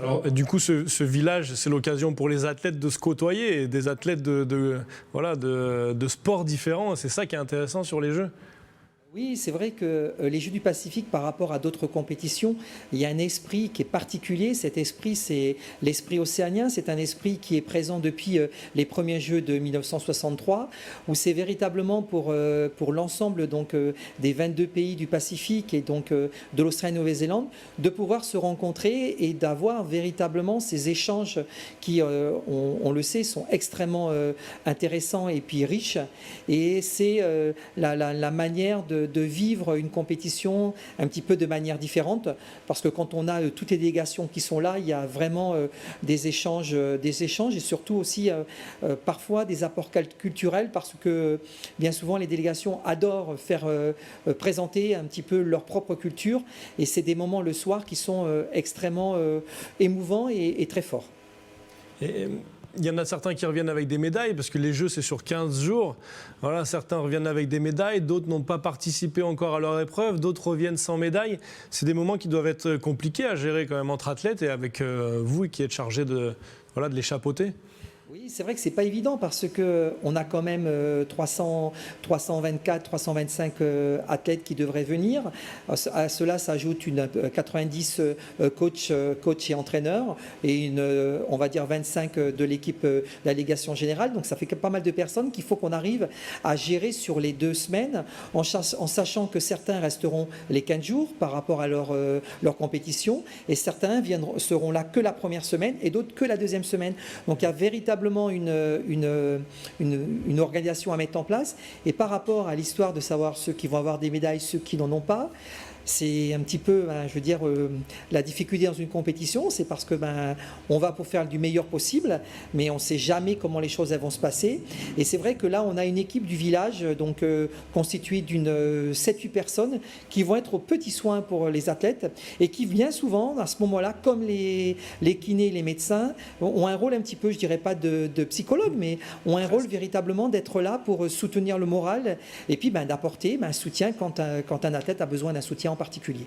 Alors, du coup, ce village, c'est l'occasion pour les athlètes de se côtoyer, et des athlètes voilà, de sports différents. C'est ça qui est intéressant sur les Jeux. Oui, c'est vrai que les Jeux du Pacifique, par rapport à d'autres compétitions, il y a un esprit qui est particulier. Cet esprit, c'est l'esprit océanien. C'est un esprit qui est présent depuis les premiers Jeux de 1963, où c'est véritablement pour l'ensemble des 22 pays du Pacifique et donc de l'Australie-Nouvelle-Zélande, de pouvoir se rencontrer et d'avoir véritablement ces échanges qui, on le sait, sont extrêmement intéressants et puis riches. Et c'est la manière de vivre une compétition un petit peu de manière différente, parce que quand on a toutes les délégations qui sont là, il y a vraiment des échanges et surtout aussi parfois des apports culturels, parce que bien souvent les délégations adorent faire présenter un petit peu leur propre culture, et c'est des moments le soir qui sont extrêmement émouvants et très forts. Et il y en a certains qui reviennent avec des médailles, parce que les Jeux, c'est sur 15 jours. Voilà, certains reviennent avec des médailles, d'autres n'ont pas participé encore à leur épreuve, d'autres reviennent sans médaille. C'est des moments qui doivent être compliqués à gérer quand même entre athlètes, et avec vous qui êtes chargé de les chapeauter. Oui, c'est vrai que c'est pas évident, parce que on a quand même 324, 325 athlètes qui devraient venir. À cela s'ajoute 90 coachs et entraîneurs, et on va dire 25 de l'équipe de la délégation générale. Donc ça fait pas mal de personnes qu'il faut qu'on arrive à gérer sur les 2 semaines, en sachant que certains resteront les 15 jours par rapport à leur compétition, et certains seront là que la première semaine et d'autres que la deuxième semaine. Donc il y a véritablement une organisation à mettre en place. Et par rapport à l'histoire de savoir ceux qui vont avoir des médailles, ceux qui n'en ont pas, c'est un petit peu, je veux dire, la difficulté dans une compétition, c'est parce que on va pour faire du meilleur possible, mais on ne sait jamais comment les choses vont se passer. Et c'est vrai que là, on a une équipe du village constituée d'une 7-8 personnes qui vont être aux petits soins pour les athlètes, et qui bien souvent, à ce moment-là, comme les kinés, les médecins, ont un rôle un petit peu, je dirais pas de psychologue, mais ont un rôle véritablement d'être là pour soutenir le moral, et puis d'apporter un soutien quand un athlète a besoin d'un soutien en particulier.